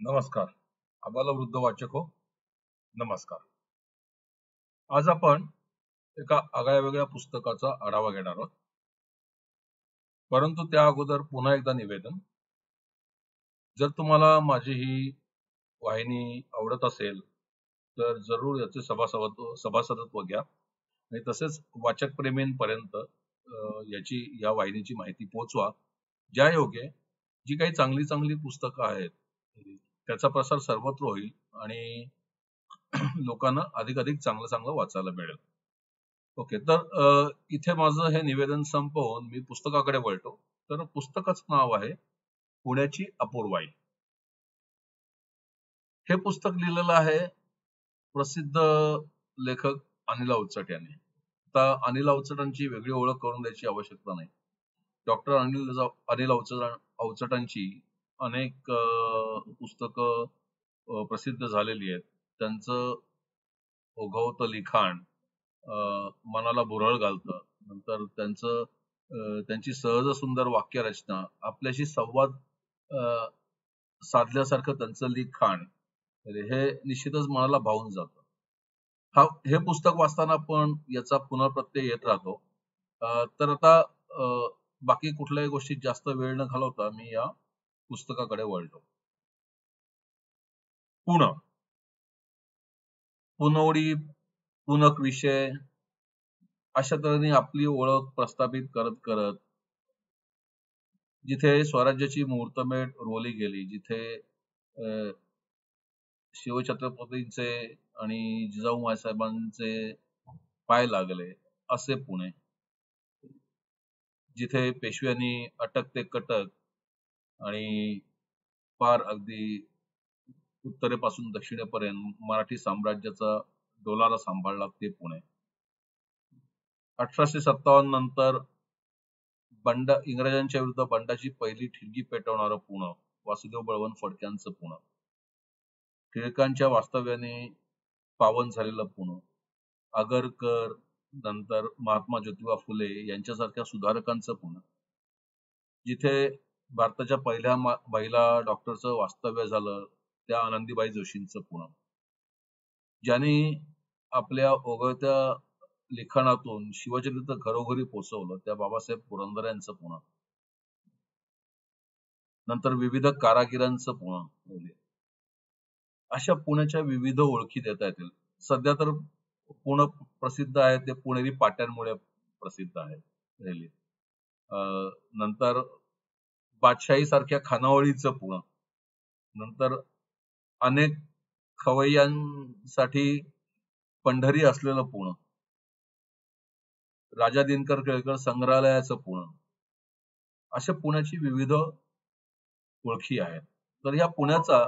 नमस्कार. आबाल वृद्ध वाचक हो. नमस्कार. आज आपण एका आगळ्या-वेगळ्या पुस्तकाचा आढावा घेणार आहोत. परंतु त्या अगोदर पुन्हा एकदा निवेदन. जर तुम्हाला माझी ही वाहिनी आवडत असेल, तर जरूर याचे सभासदत्व घ्या आणि तसेच वाचक प्रेमींपर्यंत या वाहिनीची माहिती पोहोचवा. ज्या योगे जी काही चांगली चांगली पुस्तकं आहेत, त्याचा प्रसार सर्वत्र होईल आणि लोकांना अधिकाधिक चांगलं चांगलं वाचायला मिळेल. ओके, तर इथे माझं हे निवेदन संपवून मी पुस्तकाकडे वळतो. तर पुस्तकाचं नाव आहे पुण्याची अपूर्वाई. हे पुस्तक लिहिलेलं आहे प्रसिद्ध लेखक अनिल अवचट यांनी. आता अनिल अवचटांची वेगळी ओळख करून द्यायची आवश्यकता नाही. डॉक्टर अनिल अवचटांची अनेक पुस्तकं प्रसिद्ध झालेली आहेत. त्यांचं ओघवतं लिखाण मनाला भुरळ घालतं. नंतर त्यांची सहज सुंदर वाक्यरचना, आपल्याशी संवाद साधल्यासारखं त्यांचं लिखाण हे निश्चितच मनाला भावून जातं. हे पुस्तक वाचताना आपण याचा पुनर्प्रत्यय येत राहतो. तर आता बाकी कुठल्याही गोष्टीत जास्त वेळ न घालवता मी या पुस्तकाकडे वळतो. पुनवडी, पुनक विषय अशा तऱ्हेने आपली ओळख प्रस्थापित करत करत जिथे स्वराज्याची मुहूर्तमेढ रोवली गेली, जिथे शिवछत्रपतींचे आणि जिजाऊ माँसाहेबांचे पाय लागले असे पुणे, जिथे पेशव्यांनी अटक ते कटक आणि पार अगदी उत्तरेपासून दक्षिणेपर्यंत मराठी साम्राज्याचा डोलारा सांभाळला ते पुणे. 1857 नंतर इंग्रजांच्या विरुद्ध बंडाची पहिली ठिणगी पेटवणारं पुणं, वासुदेव बळवंत फडक्यांचं पुणं. टिळकांच्या वास्तव्याने पावन झालेलं पुणं. आगरकर, नंतर महात्मा ज्योतिबा फुले यांच्यासारख्या सुधारकांचं पुणं. जिथे भारताच्या पहिल्या महिला डॉक्टरचं वास्तव्य झालं, त्या आनंदीबाई जोशींचं पुणं. ज्यांनी आपल्या ओघळत्या लिखाणातून शिवचरित्र घरोघरी पोहोचवलं, त्या बाबासाहेब पुरंदरे यांचं पुणं. नंतर विविध कारागिरांचं पुणं. अशा पुण्याच्या विविध ओळखी देता येतील. सध्या तर पुणे प्रसिद्ध आहे ते पुणेरी पाट्यांमुळे प्रसिद्ध आहे. नंतर बादशाही सारख्या खानावळीचं पुणं. नंतर अनेक खवय्यांसाठी पंढरी असलेलं पुणं. राजा दिनकर केळकर संग्रहालयाचं पुणं. अशा पुण्याची विविध ओळखी आहेत. तर या पुण्याचा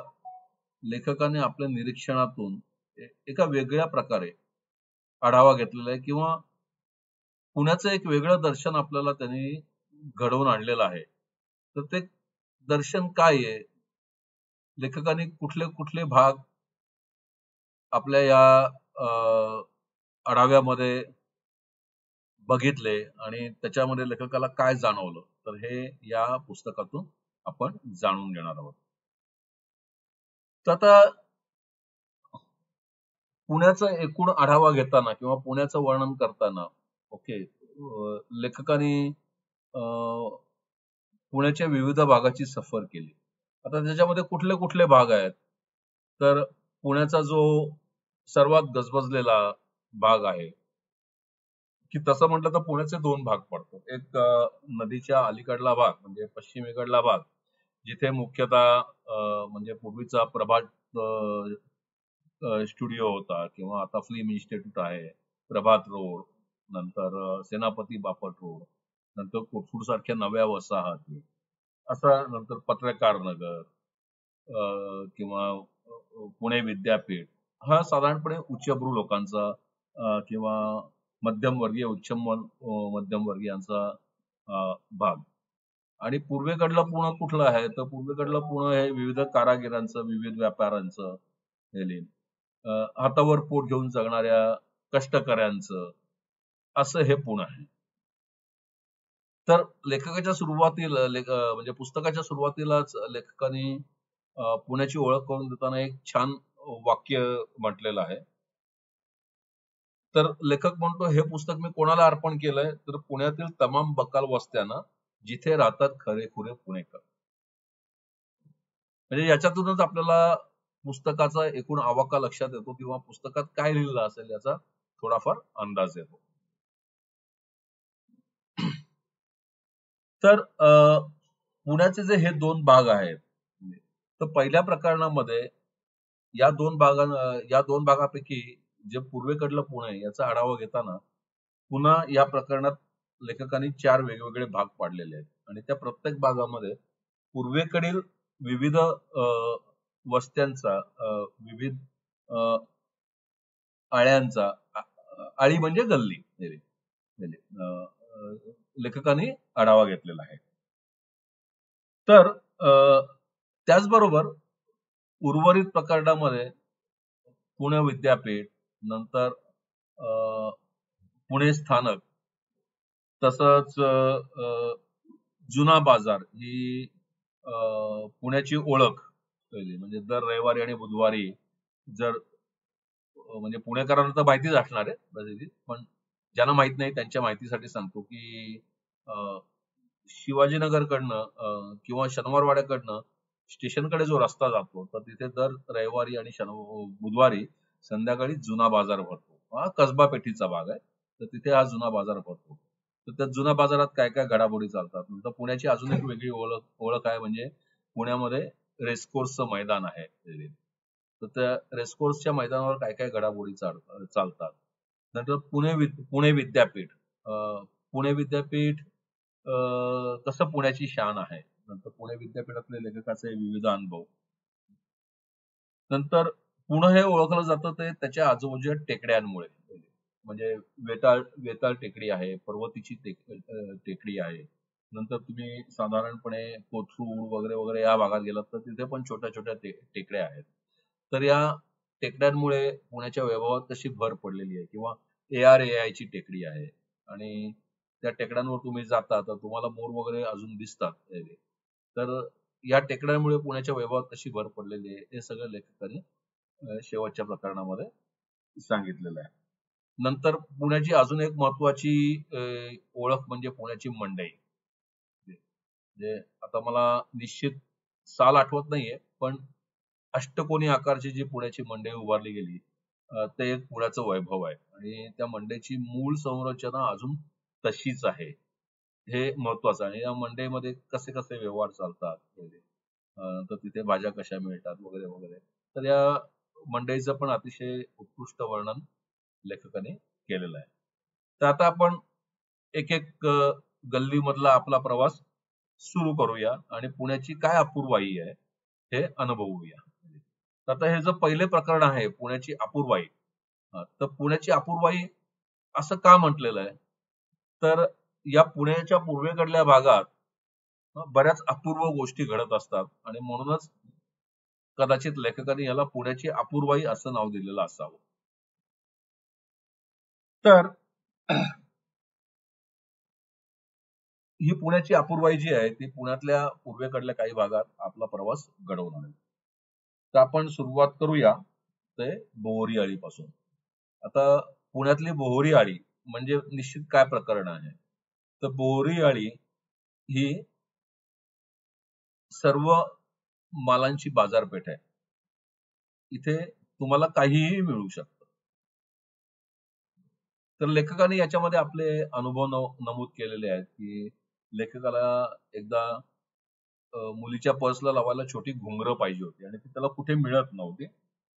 लेखकाने आपल्या निरीक्षणातून एका वेगळ्या प्रकारे आढावा घेतलेला आहे किंवा पुण्याचं एक वेगळं दर्शन आपल्याला त्यांनी घडवून आणलेलं आहे. तर ते दर्शन काय आहे? लेखकाने कुठले कुठले भाग आपल्या या आढाव्यामध्ये बघितले आणि त्याच्यामध्ये लेखकाला काय जाणवलं, तर हे या पुस्तकातून आपण जाणून घेणार आहोत. तर आता पुण्याचा एकूण आढावा घेताना किंवा पुण्याचं वर्णन करताना ओके, लेखकाने पुण्याच्या विविध भागाची सफर केली. आता त्याच्यामध्ये कुठले कुठले भाग आहेत, तर पुण्याचा जो सर्वात गजबजलेला भाग आहे, की तसं म्हटलं तर पुण्याचे दोन भाग पडतो. एक नदीच्या अलीकडला भाग म्हणजे पश्चिमेकडला भाग, जिथे मुख्यतः म्हणजे पूर्वीचा प्रभात स्टुडिओ होता किंवा आता फिल्म इन्स्टिट्यूट आहे, प्रभात रोड, नंतर सेनापती बापट रोड, नंतर कोथरूड सारख्या नव्या वसाहती, असा नंतर पत्रकार नगर किंवा पुणे विद्यापीठ, हा साधारणपणे उच्चभ्रू लोकांचा किंवा मध्यमवर्गीय मध्यमवर्गीयांचा भाग. आणि पूर्वेकडलं पुणे कुठलं आहे, तर पूर्वेकडलं पुणे हे विविध कारागिरांचं, विविध व्यापाऱ्यांचं, हातावर पोट घेऊन जगणाऱ्या कष्टकऱ्यांचं, असं हे पुणे आहे. तर लेखकाच्या सुरुवातीला म्हणजे पुस्तकाच्या सुरुवातीलाच लेखकाने पुण्याची ओळख करून देताना एक छान वाक्य म्हटलेलं आहे. तर लेखक म्हणतो, हे पुस्तक मी कोणाला अर्पण केलंय, तर पुण्यातील तमाम बकाल वस्त्यांना, जिथे राहतात खरेखुरे पुणेकर. म्हणजे याच्यातूनच आपल्याला पुस्तकाचा एकूण आवाका लक्षात येतो किंवा पुस्तकात काय लिहिलं असेल याचा थोडाफार अंदाज येतो. तर पुण्याचे जे हे दोन भाग आहेत, तर पहिल्या प्रकरणामध्ये या दोन भागापैकी जे पूर्वेकडलं पुणे याचा आढावा घेताना पुन्हा या प्रकरणात लेखकांनी 4 वेगवेगळे भाग पाडलेले आहेत आणि त्या प्रत्येक भागामध्ये पूर्वेकडील विविध वस्त्यांचा, विविध आळ्यांचा, आळी म्हणजे गल्ली, लेखकांनी आढावा घेतलेला आहे. तर त्याचबरोबर उर्वरित प्रकरणामध्ये पुणे विद्यापीठ, नंतर पुणे स्थानक, तसंच जुना बाजार ही पुण्याची ओळख म्हणजे दर रविवारी आणि बुधवारी जर म्हणजे पुणेकरांना तर माहितीच असणार आहे, पण ज्यांना माहित नाही त्यांच्या माहितीसाठी सांगतो की शिवाजीनगरकडनं किंवा शनिवारवाड्याकडनं स्टेशनकडे जो रस्ता जातो तर तिथे दर रविवारी आणि बुधवारी संध्याकाळी जुना बाजार भरतो. हा कसबा पेठीचा भाग आहे, तर तिथे हा जुना बाजार भरतो. तर त्या जुना बाजारात काय काय घडामोडी चालतात. नंतर पुण्याची अजून एक वेगळी ओळख आहे, म्हणजे पुण्यामध्ये रेसकोर्सचं मैदान आहे. तर त्या रेसकोर्सच्या मैदानावर काय काय घडामोडी चालतात. नंतर पुणे विद्यापीठ, पुणे विद्यापीठ कसं पुण्याची शान आहे. नंतर पुणे विद्यापीठातले लेखकाचे विविध अनुभव. नंतर पुणे हे ओळखलं जातं ते त्याच्या आजूबाजूच्या टेकड्यांमुळे, म्हणजे वेताळ टेकडी आहे, पर्वतीची टेकडी आहे. नंतर तुम्ही साधारणपणे कोथरूड वगैरे वगैरे या भागात गेलात तर तिथे पण छोट्या छोट्या टेकड्या आहेत. तर या टेकड्यांमुळे पुण्याच्या वैभवात तशी भर पडलेली आहे. किंवा ARAI ची टेकडी आहे आणि त्या टेकड्यांवर तुम्ही जाता तर तुम्हाला मोर वगैरे अजून दिसतात. तर या टेकड्यांमुळे पुण्याच्या वैभवात तशी भर पडलेली आहे. हे सगळं लेखकांनी शेवटच्या प्रकरणामध्ये सांगितलेलं आहे. नंतर पुण्याची अजून एक महत्वाची ओळख म्हणजे पुण्याची मंडई. म्हणजे आता मला निश्चित साल आठवत नाहीये, पण अष्टकोनी आकारची जी पुण्याची मंडई उभारली गेली, ते एक पुण्याचं वैभव आहे आणि त्या मंडईची मूळ संरचना अजून तशीच आहे. हे महत्वाचं आहे. आणि या मंडईमध्ये कसे कसे व्यवहार चालतात, तर तिथे भाज्या कशा मिळतात वगैरे वगैरे. तर या मंडईचं पण अतिशय उत्कृष्ट वर्णन लेखकाने केलेलं आहे. तर आता आपण एक एक गल्लीमधला आपला प्रवास सुरू करूया आणि पुण्याची काय अपूर्वाई आहे हे अनुभवूया. तर आता हे जे पहिले प्रकरण आहे पुण्याची अपूर्वाई, तर पुण्याची अपूर्वाई असं का म्हटलेलं आहे, तर या पुण्याच्या पूर्वेकडल्या भागात बऱ्याच अपूर्व गोष्टी घडत असतात आणि म्हणूनच कदाचित लेखकाने याला पुण्याची अपूर्वाई असं नाव दिलेलं असावं. तर ही पुण्याची अपूर्वाई जी आहे ती पुण्यातल्या पूर्वेकडल्या काही भागात आपला प्रवास घडवणार आहे. तर आपण सुरुवात करूया ते बोहरी आळीपासून. आता पुण्यातली बोहरी आळी म्हणजे निश्चित काय प्रकरण आहे, तर बोहरी आळी ही सर्व मालांची बाजारपेठ आहे. इथे तुम्हाला काहीही मिळू शकतं. तर लेखकाने याच्यामध्ये आपले अनुभव नमूद केलेले आहेत की लेखकाला एकदा मुलीच्या पर्सला लावायला छोटी घुंगरं पाहिजे होती आणि ती त्याला कुठे मिळत नव्हती.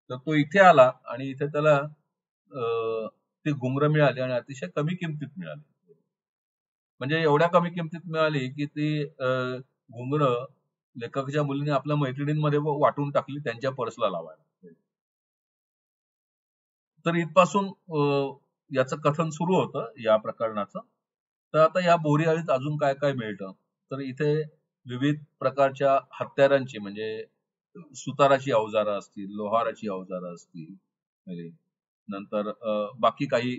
तर तो इथे आला आणि इथे त्याला ती घुंगरं मिळाली आणि अतिशय कमी किमतीत मिळाली. म्हणजे एवढ्या कमी किमतीत मिळाली की ती घुंगरं लेखकाच्या मुलीने आपल्या मैत्रिणींमध्ये वाटून टाकली त्यांच्या पर्सला लावायला. तर इथपासून याचं कथन सुरू होतं या प्रकरणाचं. तर आता या बोरी आळीत अजून काय काय मिळतं, तर इथे विविध प्रकारच्या हत्यारांची म्हणजे सुताराची अवजारं असतील, लोहाराची अवजारं असतील, नंतर बाकी काही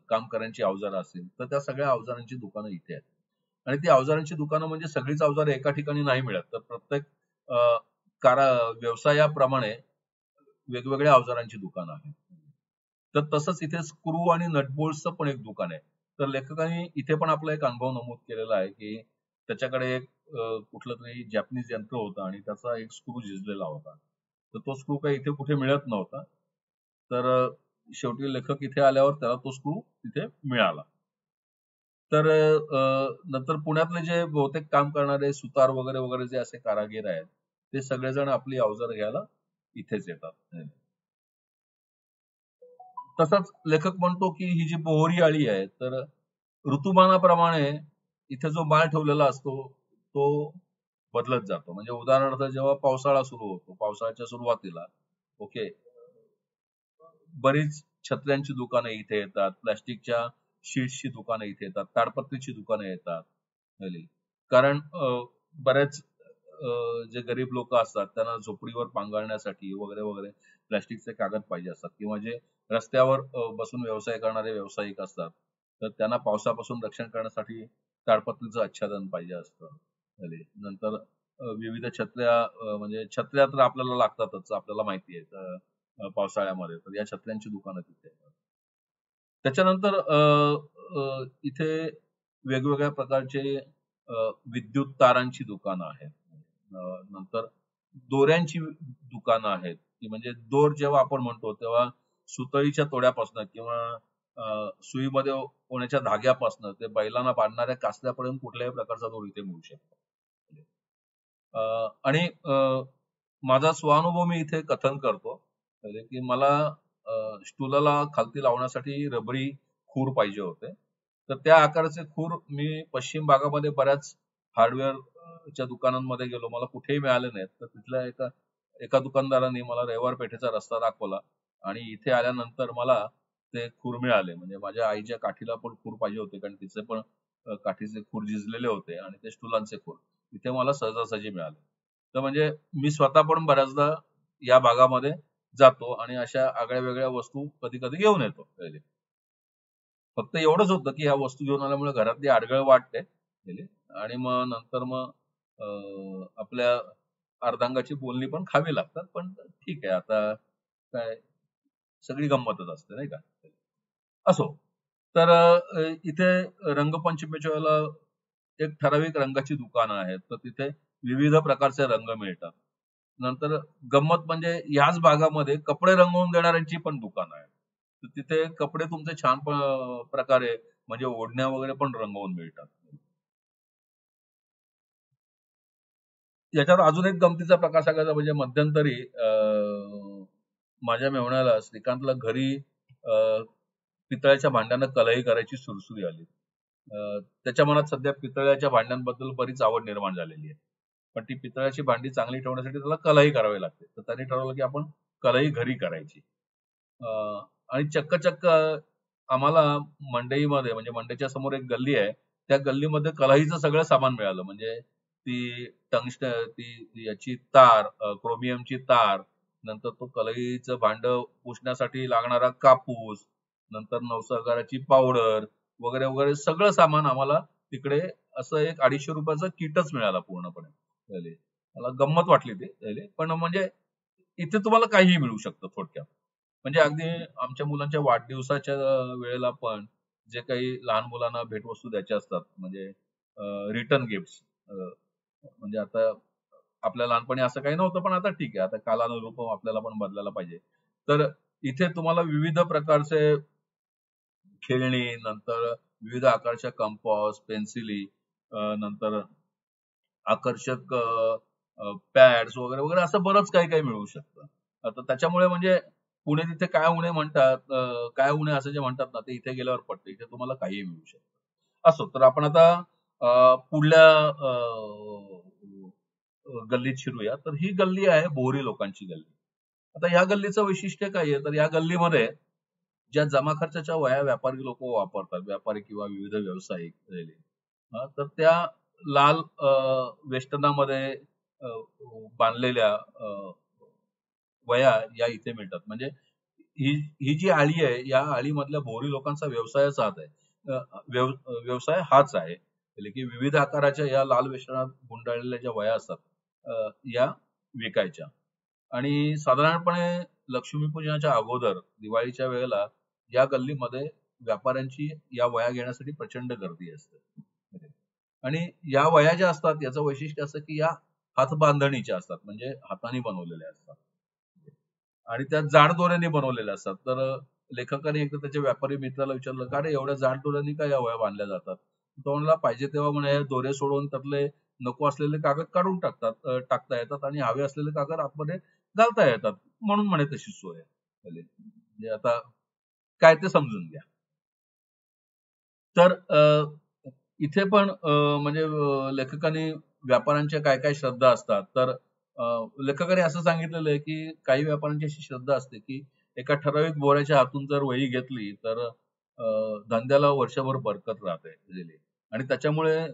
कामकऱ्यांची अवजारं असतील, तर त्या सगळ्या अवजारांची दुकानं इथे आहेत. आणि ती अवजारांची दुकानं म्हणजे सगळीच अवजारं एका ठिकाणी नाही मिळत, तर प्रत्येक व्यवसायाप्रमाणे वेगवेगळ्या अवजारांची दुकानं आहेत. तर तसंच इथे स्क्रू आणि नटबोल्टचं पण एक दुकान आहे. तर लेखकांनी इथे पण आपला एक अनुभव नमूद केलेला आहे, की त्याच्याकडे एक कुठलं तरी जॅपनीज यंत्र होतं आणि त्याचा एक स्क्रू झिजलेला होता. तर तो स्क्रू काही इथे कुठे मिळत नव्हता. तर शेवटी लेखक इथे आल्यावर त्याला तो स्क्रू तिथे मिळाला. तर नंतर पुण्यातले जे बहुतेक काम करणारे सुतार वगैरे वगैरे जे असे कारागीर आहेत, ते सगळेजण आपली अवजारं घ्यायला इथेच येतात. तसंच लेखक म्हणतो, की ही जी बोहरी आळी आहे, तर ऋतुमानाप्रमाणे इथे जो माल ठेवलेला असतो, तो बदलत जातो. म्हणजे उदाहरणार्थ जेव्हा पावसाळा सुरू होतो, पावसाळ्याच्या सुरुवातीला ओके, बरीच छत्र्यांची दुकानं इथे येतात, प्लास्टिकच्या शीट्सची दुकानं इथे येतात, ताडपत्रीची दुकानं येतात. झाली. कारण बऱ्याच जे गरीब लोक असतात त्यांना झोपडीवर पांघरण्यासाठी वगैरे वगैरे प्लास्टिकचे कागद पाहिजे असतात किंवा जे रस्त्यावर बसून व्यवसाय करणारे व्यावसायिक असतात तर त्यांना पावसापासून रक्षण करण्यासाठी ताडपत्रीचं आच्छादन पाहिजे असतं. झाली. नंतर विविध छत्र्या म्हणजे छत्र्या तर आपल्याला लागतातच, आपल्याला माहिती आहे. पावसाळ्यामध्ये तर या छत्र्यांची दुकानं तिथे आहेत. त्याच्यानंतर इथे वेगवेगळ्या प्रकारचे विद्युत तारांची दुकानं आहेत. नंतर दोऱ्यांची दुकानं आहेत, की म्हणजे दोर जेव्हा आपण म्हणतो तेव्हा सुतळीच्या तोड्यापासून किंवा सुईमध्ये होण्याच्या धाग्यापासून ते बैलांना बांधणाऱ्या कासऱ्यापर्यंत कुठल्याही प्रकारचा दोर इथे मिळू शकतो. आणि माझा स्वानुभव मी इथे कथन करतो, म्हणजे की मला स्टूलाला खालती लावण्यासाठी रबरी खूर पाहिजे होते. तर त्या आकाराचे खूर मी पश्चिम भागामध्ये बऱ्याच हार्डवेअरच्या दुकानांमध्ये गेलो. मला कुठेही मिळाले नाहीत. तर तिथल्या एका एका दुकानदाराने मला रविवार पेठेचा रस्ता दाखवला आणि इथे आल्यानंतर मला ते खूर मिळाले. म्हणजे माझ्या आईच्या काठीला पण खूर पाहिजे होते कारण तिचे पण काठीचे खूर झिजलेले होते आणि ते स्टूलांचे खूर तिथे मला सहजासहजी मिळाले. तर म्हणजे मी स्वतः पण बऱ्याचदा या भागामध्ये जातो आणि अशा आगळ्या-वेगळ्या वस्तू कधी-कधी घेऊन येतो पहिले. फक्त एवढंच होतं, की ह्या वस्तू घेऊन आल्यामुळे घरातली अडगळ वाटते पहिले आणि मग नंतर मग आपल्या अर्धांगाची बोलणी पण खावी लागतात. पण ठीक आहे आता काय सगळी गंमतच असते नाही का? असो. तर इथे रंगपंचमीच्या वेळेला एक ठराविक रंगाची दुकानं आहेत. तर तिथे विविध प्रकारचे रंग मिळतात. नंतर गंमत म्हणजे याच भागामध्ये कपडे रंगवून देणाऱ्यांची पण दुकानं आहेत. तर तिथे कपडे तुमचे छान प्रकारे म्हणजे ओढण्या वगैरे पण रंगवून मिळतात. याच्यात अजून एक गमतीचा प्रकार सांगायचा म्हणजे मध्यंतरी माझ्या मेव्हण्याला श्रीकांतला घरी पितळ्याच्या भांड्यानं कलई करायची सुरसुरी आली. त्याच्या मनात सध्या पितळ्याच्या भांड्यांबद्दल बरीच आवड निर्माण झालेली आहे. पण ती पितळ्याची भांडी चांगली ठेवण्यासाठी त्याला कलई करावी लागते. तर त्याने ठरवलं की आपण कलई घरी करायची. आणि चक्क आम्हाला मंडईमध्ये म्हणजे मंडईच्या समोर एक गल्ली आहे. त्या गल्लीमध्ये कलाईचं सगळं सामान मिळालं. म्हणजे ती ती याची तार, क्रोमियमची तार, नंतर तो कलईचं भांडं पुसण्यासाठी लागणारा कापूस, नंतर नवसागाराची पावडर वगैरे वगैरे सगळं सामान आम्हाला तिकडे असं एक ₹250 किटच मिळाला पूर्णपणे. पहिले. मला गंमत वाटली ती पहिले. पण म्हणजे इथे तुम्हाला काहीही मिळू शकतं थोडक्यात. म्हणजे अगदी आमच्या मुलांच्या वाढदिवसाच्या वेळेला पण जे काही लहान मुलांना भेटवस्तू द्यायच्या असतात म्हणजे रिटर्न गिफ्ट्स म्हणजे आता आपल्या लहानपणी असं काही नव्हतं पण आता ठीक आहे आता कालानुरूप आपल्याला पण बदलायला पाहिजे. तर इथे तुम्हाला विविध प्रकारचे खेळणी, नंतर विविध आकारच्या कंपास, पेन्सिली, नंतर आकर्षक पॅड्स वगैरे वगैरे असं बरंच काही काही मिळू शकतं. आता त्याच्यामुळे म्हणजे पुणे तिथे काय उणे म्हणतात, काय उणे असं जे म्हणतात ना, ते इथे गेल्यावर पटतं. इथे तुम्हाला काहीही मिळू शकतं. असो, तर आपण आता पुढल्या गल्लीत शिरूया. तर ही गल्ली आहे बोहरी लोकांची गल्ली. आता ह्या गल्लीचं वैशिष्ट्य काय आहे, तर या गल्लीमध्ये ज्या जमा खर्चाच्या वह्या व्यापारी लोक वापरतात, व्यापारी किंवा विविध व्यावसायिक तर त्या लाल वेष्टनामध्ये बांधलेल्या वह्या या इथे मिळतात. म्हणजे ही ही जी आळी आहे, या आळीमधल्या भोरी लोकांचा व्यवसायच हाच आहे. व्यवसाय हाच आहे. म्हणजे की विविध आकाराच्या या लाल वेष्टनात गुंडाळलेल्या ज्या वह्या असतात, या विकायच्या. आणि साधारणपणे लक्ष्मीपूजनाच्या अगोदर दिवाळीच्या वेळेला या गल्लीमध्ये व्यापाऱ्यांची या वह्या घेण्यासाठी प्रचंड गर्दी असते. आणि या वह्या ज्या असतात याचं वैशिष्ट्य असं की या हातबांधणीच्या असतात, म्हणजे हाताने बनवलेल्या असतात आणि त्या जाड दोऱ्याने बनवलेल्या असतात. तर लेखकाने एकदा त्याच्या व्यापारी मित्राला विचारलं, का रे एवढ्या जाड दोऱ्याने का या वह्या बांधल्या जातात? तो म्हणला, पाहिजे तेव्हा म्हणे हे दोरे सोडून त्यातले नको असलेले कागद काढून टाकता येतात आणि हवे असलेले कागद आतमध्ये घालता येतात, म्हणून म्हणे तशी सोय आहे. म्हणजे आता काय ते समजून घ्या. तर इथे पण म्हणजे लेखकाने व्यापाऱ्यांच्या काय काय श्रद्धा असतात. तर लेखकाने असं सांगितलेलं आहे की काही व्यापाऱ्यांची अशी श्रद्धा असते की एका ठराविक बोऱ्याच्या हातून जर वही घेतली तर धंद्याला वर्षभर बरकत राहते really. आणि त्याच्यामुळे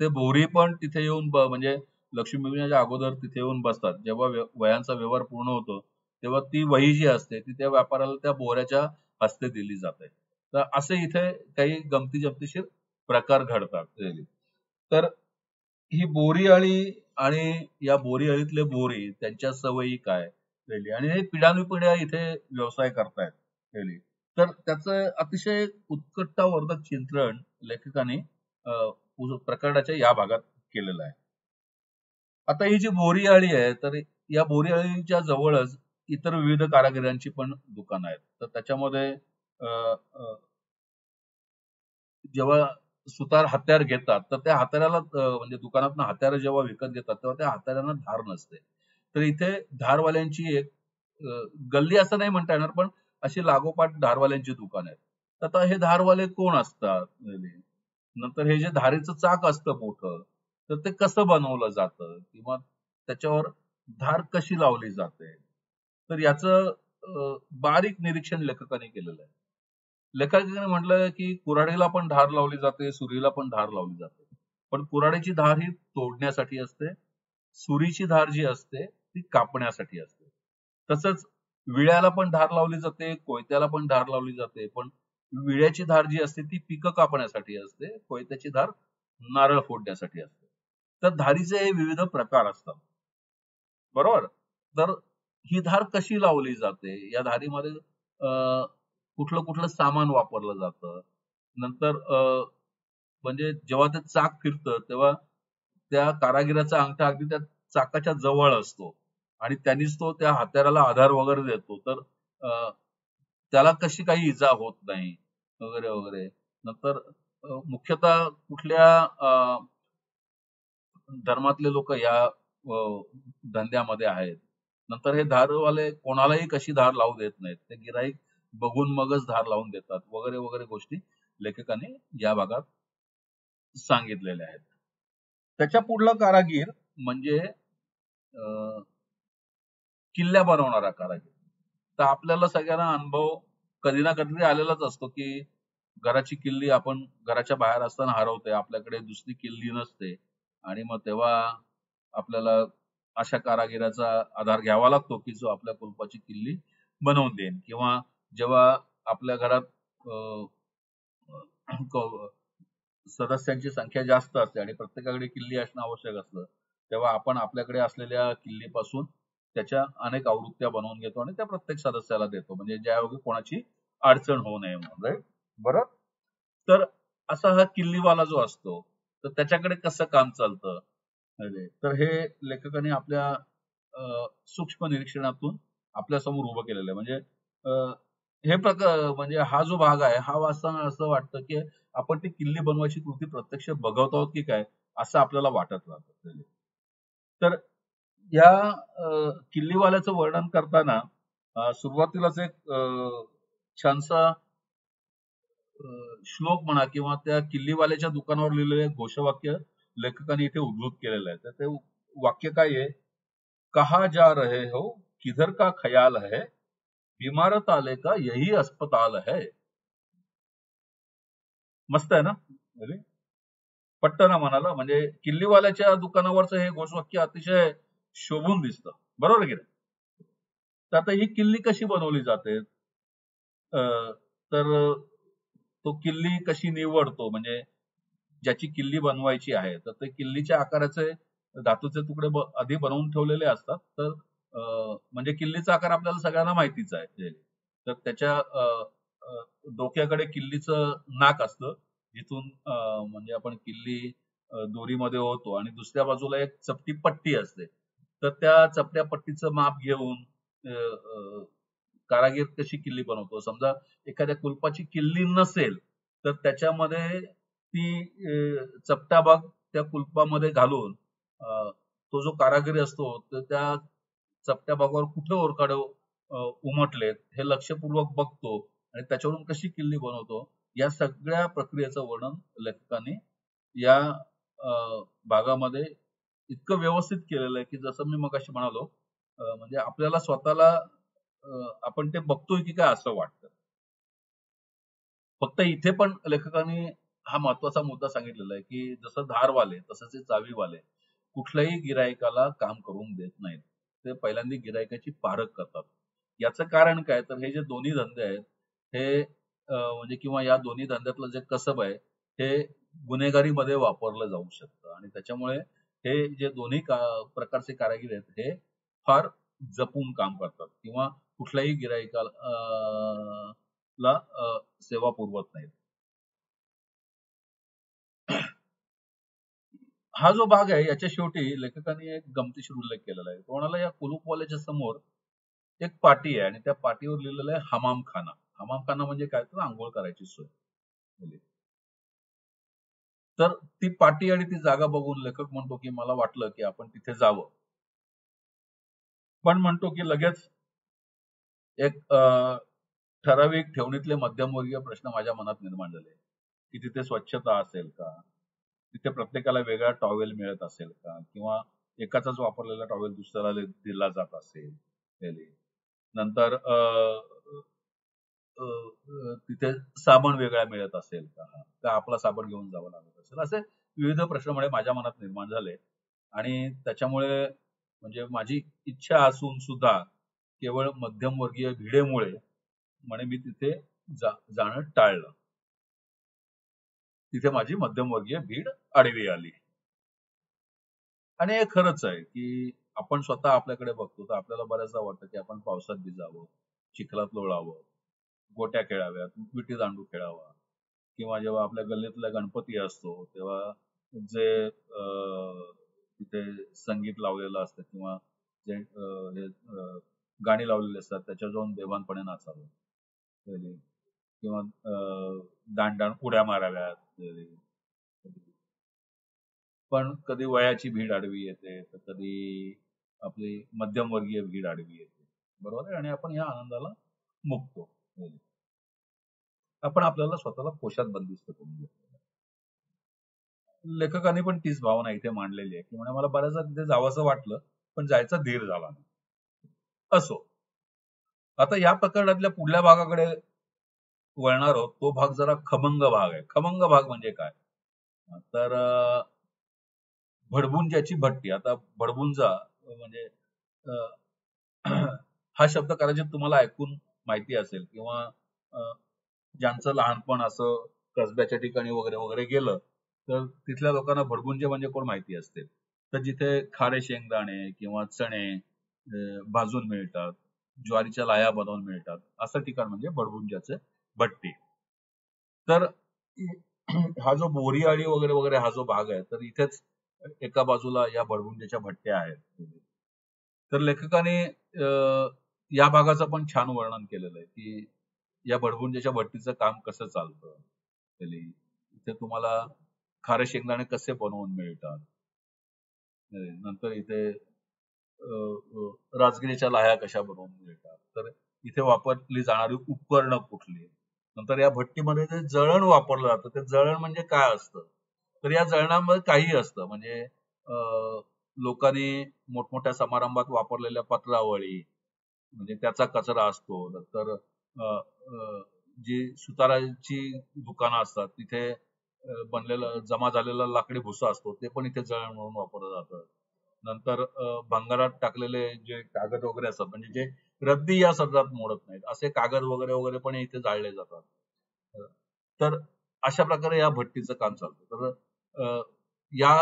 ते बोरी पण तिथे येऊन म्हणजे लक्ष्मीपूजनाच्या अगोदर तिथे येऊन बसतात. जेव्हा वह्यांचा व्यवहार पूर्ण होतो तेव्हा ती वही जी असते ती त्या व्यापाऱ्याला त्या बोऱ्याच्या हस्ते दिली जाते. तर असे इथे काही गमती जमतीशीर प्रकार घडतात really. तर ही बोरी अळी आणि या बोरी अळीतले बोरी त्यांच्या सवयी काय really. आणि हे पिढ्यानुपिढ्या इथे व्यवसाय करतायत really. तर त्याचं अतिशय उत्कटतावर्धक चित्रण लेखकाने प्रकरणाच्या या भागात केलेलं आहे. आता ही जी बोरी अळी आहे तर या बोरी अळीच्या जवळच इतर विविध कारागिरांची पण दुकानं आहेत. तर त्याच्यामध्ये अ, अ, जेव्हा सुतार हत्यार घेतात तर त्या हत्याराला म्हणजे दुकानातनं हत्यार जेव्हा विकत घेतात तेव्हा त्या हत्यारांना धार नसते. तर इथे धारवाल्यांची एक गल्ली असं नाही म्हणता येणार, पण अशी लागोपाठ धारवाल्यांची दुकान आहेत. तर आता हे धारवाले कोण असतात? नंतर हे जे धारेचं चाक असतं मोठं, तर ते कसं बनवलं जातं किंवा त्याच्यावर धार कशी लावली जाते? तर याचं बारीक निरीक्षण लेखकाने केलेलं आहे. लेखकाने म्हटलं की कुऱ्हाडीला पण धार लावली जाते, सुरीला पण धार लावली जाते. पण कुऱ्हाडीची धार ही तोडण्यासाठी असते. सुरीची धार जी असते ती कापण्यासाठी असते. तसंच विळ्याला पण धार लावली जाते, कोयत्याला पण धार लावली जाते. पण विळ्याची धार जी असते ती पिकं कापण्यासाठी असते. कोयत्याची धार नारळ फोडण्यासाठी असते. तर धारीचे हे विविध प्रकार असतात. बरोबर? तर ही धार कशी लावली जाते? या धारीमध्ये कुठलं कुठलं सामान वापरलं जातं? नंतर म्हणजे जेव्हा ते चाक फिरतं तेव्हा त्या कारागिराचा अंगठा अगदी त्या चाकाच्या जवळ असतो आणि त्यांनीच तो त्या हत्याराला आधार वगैरे देतो. तर त्याला कशी काही इजा होत नाही वगैरे वगैरे. नंतर मुख्यतः कुठल्या धर्मातले लोक या धंद्यामध्ये आहेत. नंतर हे धारवाले कोणालाही कशी धार लावू देत नाहीत. ते गिराईक बघून मगच धार लावून देतात वगैरे वगैरे गोष्टी लेखकाने या भागात सांगितलेल्या आहेत. त्याच्या पुढला कारागीर म्हणजे किल्ल्या बनवणारा कारागीर. तर आपल्याला सगळ्यांना अनुभव कधी ना कधीतरी आलेलाच असतो की घराची किल्ली आपण घराच्या बाहेर असताना हरवते. आपल्याकडे दुसरी किल्ली नसते आणि मग तेव्हा आपल्याला अशा कारागिराचा आधार घ्यावा लागतो की जो आपल्या कुलपाची किल्ली बनवून देईल. किंवा जेव्हा आपल्या घरात सदस्यांची संख्या जास्त असते आणि प्रत्येकाकडे किल्ली असणं आवश्यक असतं, तेव्हा आपण आपल्याकडे असलेल्या किल्लीपासून त्याच्या अनेक आवृत्त्या बनवून घेतो आणि त्या प्रत्येक सदस्याला देतो, म्हणजे ज्यायोगे कोणाची अडचण होऊ नये म्हणून. राईट? बरं. तर असा हा किल्लीवाला जो असतो तर त्याच्याकडे कसं काम चालतं, तर हे लेखकाने आपल्या सूक्ष्म निरीक्षणातून आपल्या समोर उभं केलेलं आहे. म्हणजे हे प्रकार म्हणजे हा जो भाग आहे हा वाचताना असं वाटतं की आपण ती किल्ली बनवायची कृती प्रत्यक्ष बघत आहोत की काय, असं आपल्याला वाटत राहतं. तर या किल्लीवाल्याचं वर्णन करताना सुरुवातीलाच एक छानसा श्लोक म्हणा किंवा त्या किल्लीवाल्याच्या दुकानावर लिहिलेले घोषवाक्य लेखकाने इथे उद्धृत केलेलं आहे. तर ते वाक्य काय आहे? कहा जा रहे हो, किधर का ख्याल है, इमारत आले का यही अस्पताल है. मस्त आहे ना? पटतं ना मनाला? म्हणजे किल्लीवाल्याच्या दुकानावरचं हे घोषवाक्य अतिशय शोभून दिसतं. बरोबर की नाही? तर आता ही किल्ली कशी बनवली जाते? तर तो किल्ली कशी निवडतो, म्हणजे ज्याची किल्ली बनवायची आहे तर ते किल्लीच्या आकाराचे धातूचे तुकडे आधी बनवून ठेवलेले असतात. तर म्हणजे किल्लीचा आकार आपल्याला सगळ्यांना माहितीच आहे. तर त्याच्या डोक्याकडे किल्लीचं नाक असतं, जिथून म्हणजे आपण किल्ली दोरीमध्ये ओढतो आणि दुसऱ्या बाजूला एक चपटी पट्टी असते. तर त्या चपट्या पट्टीचं माप घेऊन अ, अ, कारागीर कशी किल्ली बनवतो. समजा एखाद्या कुलपाची किल्ली नसेल, तर त्याच्यामध्ये ती चपटा भाग त्या कुलपामध्ये घालून तो जो कारागिरी असतो, तर त्या चपट्या भागावर कुठे ओरकाडे उमटलेत हे लक्षपूर्वक बघतो आणि त्याच्यावरून कशी किल्ली बनवतो, या सगळ्या प्रक्रियेचं वर्णन लेखकाने या भागामध्ये इतकं व्यवस्थित केलेलं आहे, की जसं मी मगाशी म्हणालो, म्हणजे आपल्याला स्वतःला आपण ते बघतोय की काय असं वाटतं. फक्त इथे पण लेखकाने हा महत्वाचा मुद्दा सांगितलेला आहे, की जसं धारवाले तसंच हे चावीवाले कुठल्याही गिरायकाला काम करून देत नाहीत. ते पहिल्यांदा गिरायकाची पारख करतात. याचं कारण काय? तर हे जे दोन्ही धंदे आहेत, हे म्हणजे किंवा या दोन्ही धंद्यातलं जे कसब आहे, हे गुन्हेगारीमध्ये वापरलं जाऊ शकतं आणि त्याच्यामुळे हे जे दोन्ही प्रकारचे कारागीर आहेत, हे फार जपून काम करतात किंवा कुठल्याही गिरायकाला ला सेवा पुरवत नाहीत. हा जो भाग आहे याच्या शेवटी लेखकाने एक गमतीशीर उल्लेख केलेला आहे. तो म्हणाला या कुलूपवाल्याच्या समोर एक पाटी आहे आणि त्या पाटीवर लिहिलेलं आहे हमामखाना. हमामखाना म्हणजे काय? तर अंघोळ करायची सोय. तर ती पाटी आणि ती जागा बघून लेखक म्हणतो, की मला वाटलं की आपण तिथे जावं. पण म्हणतो की लगेच एक ठराविक ठेवणीतले मध्यमवर्गीय प्रश्न माझ्या मनात निर्माण झाले, की तिथे स्वच्छता असेल का? तिथे प्रत्येकाला वेगळा टॉवेल मिळत असेल का? किंवा एकाचाच वापरलेला टॉवेल दुसऱ्याला दिला जात असेल. नंतर अ, तिथे साबण वेगळा मिळत असेल का? का आपला साबण घेऊन जावं लागत असेल? असे विविध प्रश्न म्हणजे माझ्या मनात निर्माण झाले आणि त्याच्यामुळे म्हणजे माझी इच्छा असून सुद्धा केवळ मध्यमवर्गीय भिडेमुळे म्हणे मी तिथे जाणं टाळलं. तिथे माझी मध्यमवर्गीय भीड आडवी आली. आणि हे खरंच आहे, की आपण स्वतः आपल्याकडे बघतो तर आपल्याला बऱ्याचदा वाटतं, की आपण पावसात भिजावं, चिखलात लोळावं, गोट्या खेळाव्यात, विटी-दांडू खेळावा किंवा जेव्हा आपल्या गल्लीतला गणपती असतो, तेव्हा जे तिथे संगीत लावलेलं असतं किंवा जे गाणी लावलेली असतात त्याच्यावर जाऊन बेभानपणे नाचावं. किंवा दांड-दांड उड्या माराव्यात. पण कधी वयाची भीड आडवी येते, तर कधी आपली मध्यमवर्गीय भीड आडवी येते. बरोबर आहे? आणि आपण या आनंदाला मुकतो. आपण आपल्याला स्वतःला कोशात बंदिस्त करून घेतो. लेखकाने पण तीच भावना इथे मांडलेली आहे, की म्हणे मला बऱ्याचदा तिथे जावंसं वाटलं, पण जायचा धीर झाला नाही. असो. आता या प्रकरणातल्या पुढल्या भागाकडे वळणार आहोत. तो भाग जरा खमंग भाग आहे. खमंग भाग म्हणजे काय? तर भडबुंजाची भट्टी. आता भडबुंजा म्हणजे हा शब्द कदाचित तुम्हाला ऐकून माहिती असेल किंवा अ, ज्यांचं लहानपण असं कसब्याच्या ठिकाणी वगैरे वगैरे गेलं, तर तिथल्या लोकांना भडबुंजे म्हणजे कोण माहिती असते. तर जिथे खारे शेंगदाणे किंवा चणे भाजून मिळतात, ज्वारीच्या लाह्या बनवून मिळतात, असं ठिकाण म्हणजे भडबुंजाचे भट्टी. तर हा जो बोरीआळी वगैरे वगैरे हा जो भाग आहे, तर इथेच एका बाजूला या भडबुंजेच्या भट्ट्या आहेत. तर लेखकाने या भागाचं पण छान वर्णन केलेलं आहे, की या भडबुंजेच्या भट्टीचं काम कसं चालतं. इथे तुम्हाला खारे शेंगदाणे कसे बनवून मिळतात. नंतर इथे अ, राजगिरीच्या लाह्या कशा बनवून मिळतात. तर इथे वापरली जाणारी उपकरणं कुठली. नंतर या भट्टीमध्ये जे जळण वापरलं जातं, ते जळण म्हणजे काय असतं? तर या जळणामध्ये काहीही असतं. म्हणजे लोकांनी मोठमोठ्या समारंभात वापरलेल्या पत्रावळी, म्हणजे त्याचा कचरा असतो. नंतर अ, अ, जी सुतारांची दुकानं असतात, तिथे बनलेलं जमा झालेला लाकडी भुसा असतो, ते पण इथे जळण म्हणून वापरलं जातं. नंतर भंगारात टाकलेले जे कागद वगैरे असतात, म्हणजे जे रद्दी या शब्दात मोडत नाहीत, असे कागद वगैरे वगैरे पण इथे जाळले जातात. अ, तर अशा प्रकारे या भट्टीचं काम चालतं. तर या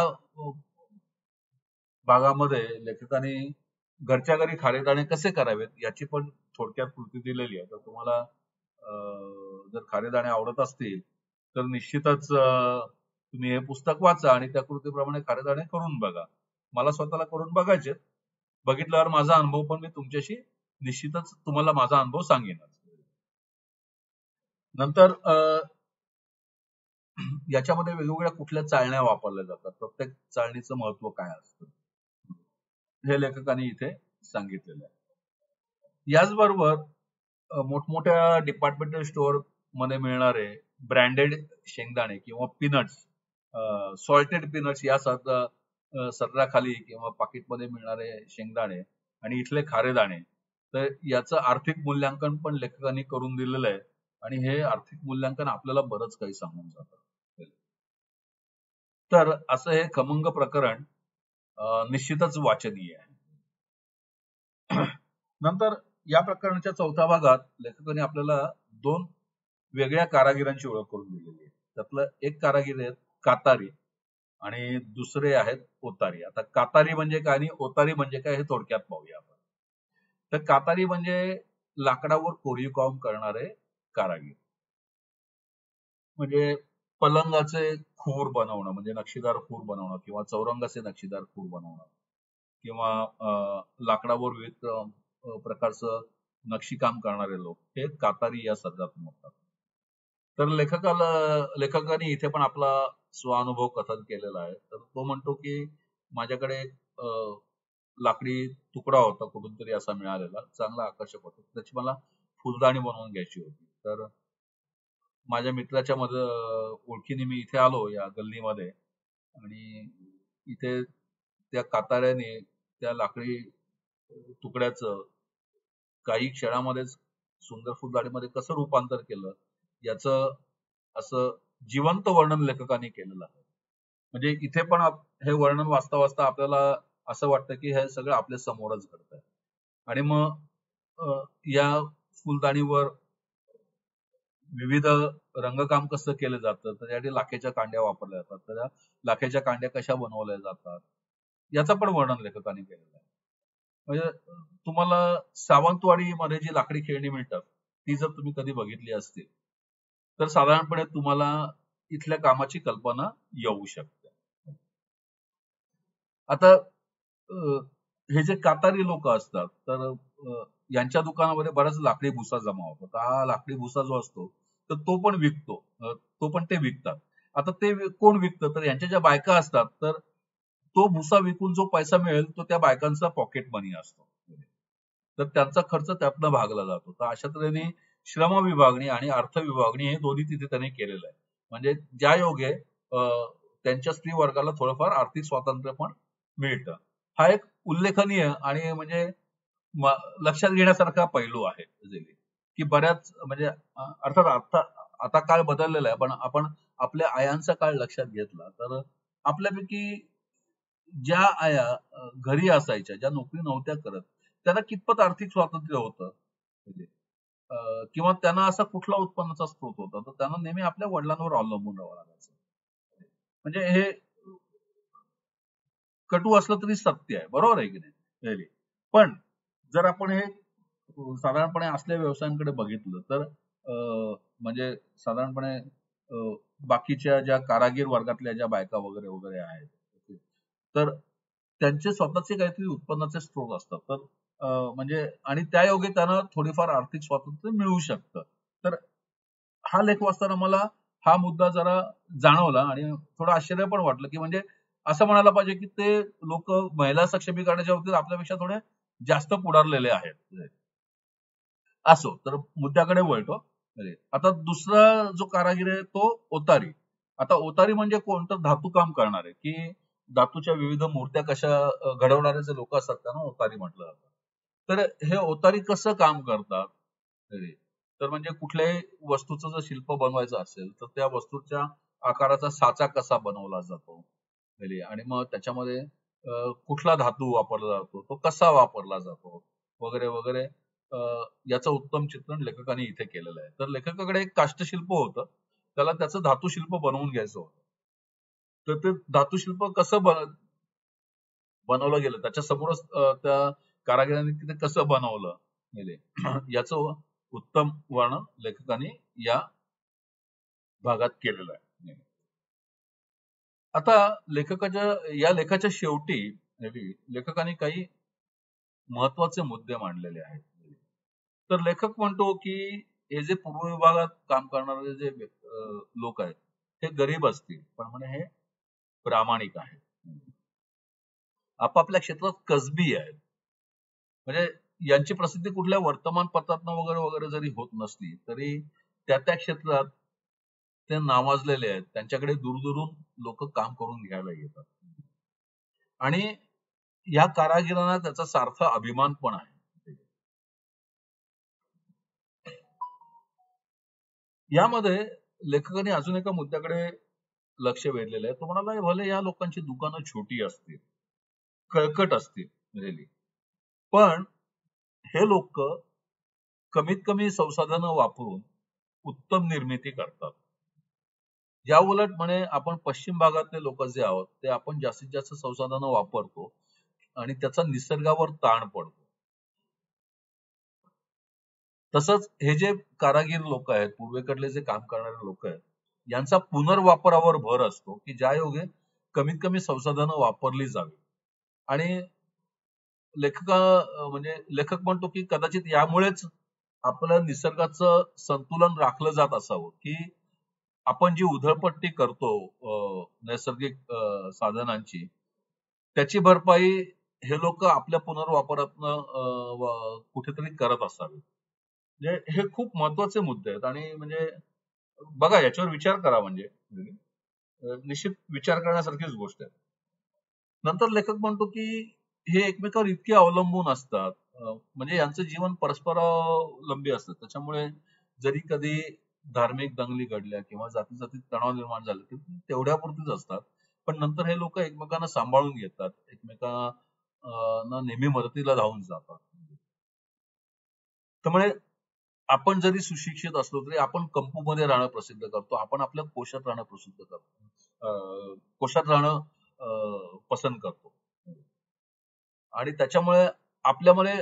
भागामध्ये लेखकांनी घरच्या घरी खारेदाणे कसे करावेत याची पण थोडक्यात कृती दिलेली आहे. तर तुम्हाला जर खारेदाणे आवडत असतील तर निश्चितच तुम्ही हे पुस्तक वाचा आणि त्या कृतीप्रमाणे खारेदाणे करून बघा. मला स्वतःला करून बघायचे. बघितल्यावर माझा अनुभव पण मी तुमच्याशी निश्चितच तुम्हाला माझा अनुभव सांगेन. नंतर याच्यामध्ये वेगवेगळ्या कुठल्या चाळण्या वापरल्या जातात, प्रत्येक चाळणीचं महत्व काय असतं, हे लेखकांनी इथे सांगितलेलं आहे. याचबरोबर मोठमोठ्या डिपार्टमेंटल स्टोअर मध्ये मिळणारे ब्रँडेड शेंगदाणे किंवा पीनट्स, सॉल्टेड पीनट्स या सदराखाली किंवा पाकिटमध्ये मिळणारे शेंगदाणे आणि इथले खारेदाणे, तर याचं आर्थिक मूल्यांकन पण लेखकांनी करून दिलेलं आहे आणि हे आर्थिक मूल्यांकन आपल्याला बरंच काही सांगून जातं. तर असं हे खमंग प्रकरण निश्चितच वाचनीय आहे. नंतर या प्रकरणाच्या चौथ्या भागात लेखकाने आपल्याला 2 वेगळ्या कारागिरांची ओळख करून दिलेली आहे. त्यातलं एक कारागीर आहेत कातारी आणि दुसरे आहेत ओतारी. आता कातारी म्हणजे काय आणि ओतारी म्हणजे काय हे थोडक्यात पाहूया आपण. तर कातारी म्हणजे लाकडावर कोरीव काम करणारे कारागीर. म्हणजे पलंगाचे खूर बनवणं, म्हणजे नक्षीदार खूर बनवणं किंवा चौरंगाचे नक्षीदार खूर बनवणं किंवा लाकडावर विविध प्रकारचं नक्षीकाम करणारे लोक हे कातारी या सदरात मोडतात. तर लेखकाने इथे पण आपला स्वानुभव कथन केलेला आहे. तर तो म्हणतो की माझ्याकडे लाकडी तुकडा होता कुठून तरी असा मिळालेला, चांगला आकर्षक होता. त्याची मला फुलदाणी बनवून घ्यायची होती. तर माझ्या मित्राच्या ओळखीने मी इथे आलो या गल्लीमध्ये आणि इथे त्या काताऱ्याने त्या लाकडी तुकड्याचं काही क्षणामध्येच सुंदर फुलदाणीमध्ये कसं रूपांतर केलं याचं असं जिवंत वर्णन लेखकाने केलेलं आहे. म्हणजे इथे पण हे वर्णन वाचता वाचता आपल्याला असं वाटतं की हे सगळं आपल्या समोरच घडतंय. आणि मग या फुलदाणीवर विविध रंगकाम कसं केलं जातं, तर यासाठी लाखेच्या कांड्या वापरल्या जातात. तर त्या लाखेच्या कांड्या कशा बनवल्या जातात याचं पण वर्णन लेखकाने केलेलं आहे. म्हणजे तुम्हाला सावंतवाडीमध्ये जी लाकडी खेळणी मिळतात ती जर तुम्ही कधी बघितली असतील तर साधारणपणे तुम्हाला इथल्या कामाची कल्पना येऊ शकते. आता हे जे कातारी लोक असतात तर यांच्या दुकानामध्ये बराच लाकडी भुसा जमा होतो. तर हा लाकडी भुसा जो असतो तर तो पण विकतो, तो पण ते विकतात. आता ते कोण विकतं, तर यांच्या ज्या बायका असतात तर तो भुसा विकून जो पैसा मिळेल तो त्या बायकांचा पॉकेट मनी असतो. तर त्यांचा खर्च त्यातनं भागला जातो. तर अशा तऱ्हेने श्रम विभागणी आणि अर्थ विभागणी हे दोन्ही तिथे त्यांनी केलेलं आहे. म्हणजे ज्या योगे त्यांच्या स्त्री वर्गाला थोडंफार आर्थिक स्वातंत्र्य पण मिळतं. हा एक उल्लेखनीय आणि म्हणजे लक्षात घेण्यासारखा पैलू आहे की बऱ्याच म्हणजे अर्थात आता काळ बदललेला आहे, पण आपण आपल्या आयांचा काळ लक्षात घेतला तर आपल्यापैकी ज्या आया घरी असायच्या, ज्या नोकरी नव्हत्या करत, त्यांना कितपत आर्थिक स्वातंत्र्य होतं म्हणजे किंवा त्यांना असा कुठला उत्पन्नाचा स्रोत होता, तर त्यांना नेहमी आपल्या वडिलांवर अवलंबून राहावं लागायचं. म्हणजे हे कटू असलं तरी सत्य आहे, बरोबर आहे की नाही? पण जर आपण हे साधारणपणे असल्या व्यवसायांकडे बघितलं तर म्हणजे साधारणपणे बाकीच्या ज्या कारागीर वर्गातल्या ज्या बायका वगैरे वगैरे आहेत तर त्यांचे स्वतःचे काहीतरी उत्पन्नाचे स्रोत असतात. तर म्हणजे आणि त्यायोगे त्यांना थोडीफार आर्थिक स्वातंत्र्य मिळू शकतं. तर हा लेख वाचताना मला हा मुद्दा जरा जाणवला आणि थोडं आश्चर्य पण वाटलं की म्हणजे असं म्हणायला पाहिजे की ते लोक महिला सक्षमीकरणाच्या बाबतीत आपल्यापेक्षा थोडे जास्त पुढारलेले आहेत. असो, तर मुद्द्याकडे वळतो. आता दुसरा जो कारागीर आहे तो ओतारी. आता ओतारी म्हणजे कोणतं धातू काम करणारे की धातूच्या विविध मूर्त्या कशा घडवणारे जे लोक असतात त्यांना ओतारी म्हटलं जातं. तर हे ओतारी कसं काम करतात? तर म्हणजे कुठल्याही वस्तूचं जर शिल्प बनवायचं असेल तर त्या वस्तूच्या आकाराचा साचा कसा बनवला जातो आणि मग त्याच्यामध्ये कुठला धातू वापरला जातो, तो कसा वापरला जातो वगैरे वगैरे याचं उत्तम चित्रण लेखकाने इथे केलेलं आहे. तर लेखकाकडे एक काष्टशिल्प होतं, त्याला त्याचं धातुशिल्प बनवून घ्यायचं होतं. तर ते धातुशिल्प कसं बनवलं गेलं त्याच्या समोरच त्या कारागिरांनी ते कसं बनवलं गेले याचं उत्तम वर्णन लेखकांनी या भागात केलेलं आहे. आता या लेखाच्या शेवटी लेखकांनी काही महत्वाचे मुद्दे मांडलेले आहेत. तर लेखक म्हणतो की हे जे पूर्व विभागात काम करणारे जे लोक आहेत हे गरीब असतील पण म्हणे हे प्रामाणिक आहेत, आपापल्या क्षेत्रात कसबी आहेत. म्हणजे यांची प्रसिद्धी कुठल्या वर्तमानपत्रातनं वगैरे वगैरे जरी होत नसली तरी त्या त्या क्षेत्रात ते नावाजलेले आहेत, त्यांच्याकडे दूरदूरून लोक काम करून घ्यायला येतात आणि या कारागिरांना त्याचा सार्थ अभिमान पण आहे. यामध्ये लेखकाने अजून एका मुद्द्याकडे लक्ष वेधलेलं आहे. तो म्हणाला भले या लोकांची दुकानं छोटी असतील, कळकट असतील रेली, पण हे लोक कमीत कमी संसाधनं वापरून उत्तम निर्मिती करतात. या उलट म्हणे आपण पश्चिम भागातले लोक जे आहोत ते आपण जास्तीत जास्त संसाधनं वापरतो आणि त्याचा निसर्गावर ताण पडतो. तसंच हे जे कारागीर लोक आहेत, पूर्वेकडले जे काम करणारे लोक आहेत, यांचा पुनर्वापरावर भर असतो की ज्या योगे कमीत कमी संसाधनं वापरली जावी. आणि म्हणजे लेखक म्हणतो की कदाचित यामुळेच आपलं निसर्गाचं संतुलन राखलं जात असावं, की आपण जी उधळपट्टी करतो नैसर्गिक साधनांची, त्याची भरपाई हे लोक आपल्या पुनर्वापरातनं कुठेतरी करत असावे. म्हणजे हे खूप महत्वाचे मुद्दे आहेत आणि म्हणजे बघा याच्यावर विचार करा. म्हणजे निश्चित विचार करण्यासारखीच गोष्ट आहे. नंतर लेखक म्हणतो की हे एकमेकावर इतके अवलंबून असतात, म्हणजे यांचं जीवन परस्परावलंबी असतं. त्याच्यामुळे जरी कधी धार्मिक दंगली घडल्या किंवा जाती जातीत तणाव निर्माण झाले तर तेवढ्यापुरतीच असतात. पण नंतर हे लोक एकमेकांना सांभाळून घेतात, एकमेकांना नेहमी मदतीला धावून जातात. त्यामुळे आपण जरी सुशिक्षित असलो तरी आपण कंपूमध्ये राहणं प्रसिद्ध करतो, आपण आपल्या कोशात राहणं प्रसिद्ध करतो, कोशात राहणं पसंत करतो. आणि त्याच्यामुळे आपल्यामध्ये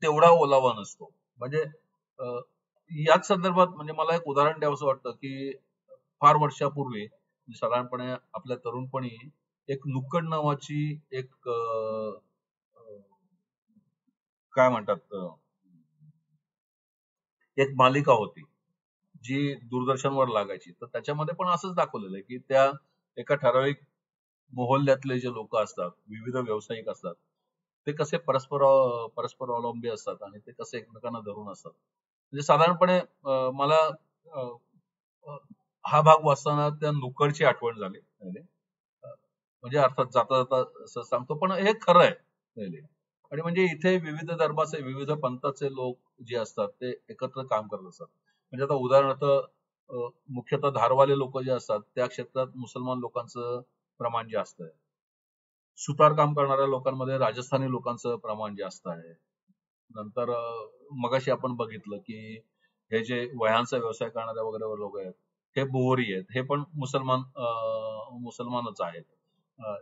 तेवढा ओलावा नसतो. म्हणजे याच संदर्भात म्हणजे मला एक उदाहरण द्यावंसं वाटतं की फार वर्षापूर्वी साधारणपणे आपल्या तरुणपणी एक नुक्कड नावाची एक काय म्हणतात एक मालिका होती जी दूरदर्शनवर लागायची. तर त्याच्यामध्ये पण असंच दाखवलेलं आहे की त्या एका ठराविक मोहल्ल्यातले जे लोक असतात, विविध व्यावसायिक असतात, ते कसे परस्पर अवलंबी असतात आणि ते कसे एकमेकांना धरून असतात. म्हणजे साधारणपणे मला हा भाग वाचताना त्या नुक्कडची आठवण झाली. म्हणजे अर्थात जाता जाता असं सांगतो पण हे खरं आहे. आणि म्हणजे इथे विविध धर्माचे विविध पंथाचे लोक जे असतात ते एकत्र काम करत असतात. म्हणजे आता उदाहरणार्थ मुख्यतः धारवाले लोक जे असतात त्या क्षेत्रात मुसलमान लोकांचं प्रमाण जास्त आहे. सुतार काम करणाऱ्या लोकांमध्ये राजस्थानी लोकांचं प्रमाण जास्त आहे. नंतर मगाशी आपण बघितलं की हे जे वह्यांचा व्यवसाय करणारे वगैरे लोक आहेत हे बोहरी आहेत, हे पण मुसलमानच आहेत.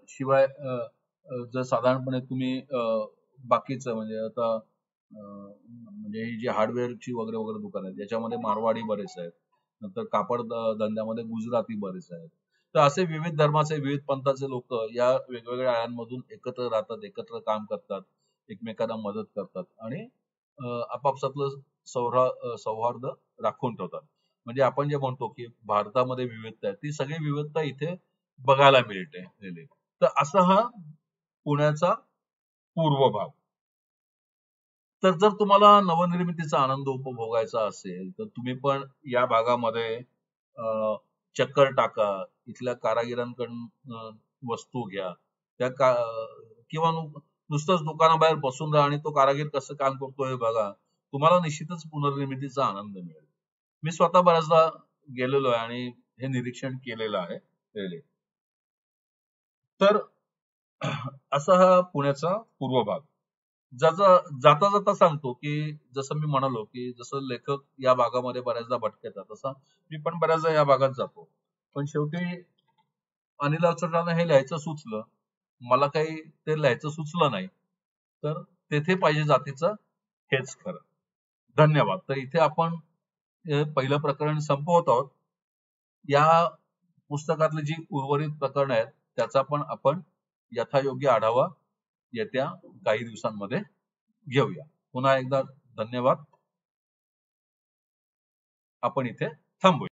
शिवाय जर साधारणपणे तुम्ही बाकीचं म्हणजे आता म्हणजे ही जी हार्डवेअरची वगैरे वगैरे दुकान आहेत याच्यामध्ये मारवाडी बरेच आहेत. नंतर कापड धंद्यामध्ये गुजराती बरेच आहेत. तर असे विविध धर्माचे विविध पंथाचे लोक या वेगवेगळ्या आळ्यांमधून एकत्र राहतात, एकत्र काम करतात, एकमेकांना मदत करतात आणि आपापसातलं सौहार्द राखून ठेवतात. म्हणजे आपण जे म्हणतो की भारतामध्ये विविधता आहे ती सगळी विविधता इथे बघायला मिळते. तर असा हा पुण्याचा पूर्व भाग. तर जर तुम्हाला नवनिर्मितीचा आनंद उपभोगायचा असेल तर तुम्ही पण या भागामध्ये चक्कर टाका, इथल्या कारागिरांकडून वस्तू घ्या, किंवा नुसतंच दुकानाबाहेर बसून राहा आणि तो कारागीर कसं काम करतोय बघा, तुम्हाला निश्चितच पुनर्निर्मितीचा आनंद मिळेल. मी स्वतः बऱ्याचदा गेलेलो आहे आणि हे निरीक्षण केलेलं आहे. तर असा हा पुण्याचा पूर्व भाग. जाता जाता सांगतो की जसं मी म्हणालो की जसं लेखक या भागामध्ये बऱ्याचदा भटकतात तसं मी पण बऱ्याचदा या भागात जातो. पण शेवटी अनिल अवचटांना हे लिहायचं सुचलं मला काही ते लिहायचं सुचलं नाही. तर तेथे पाहिजे जातीचं हेच खरं. धन्यवाद. तर इथे आपण पहिलं प्रकरण संपवत आहोत. या पुस्तकातली जी उर्वरित प्रकरणं आहेत त्याचा पण आपण यथायोग्य आढावा येत्या काही दिवसांमध्ये घेऊया. पुन्हा एकदा धन्यवाद. आपण इथे थांबूया.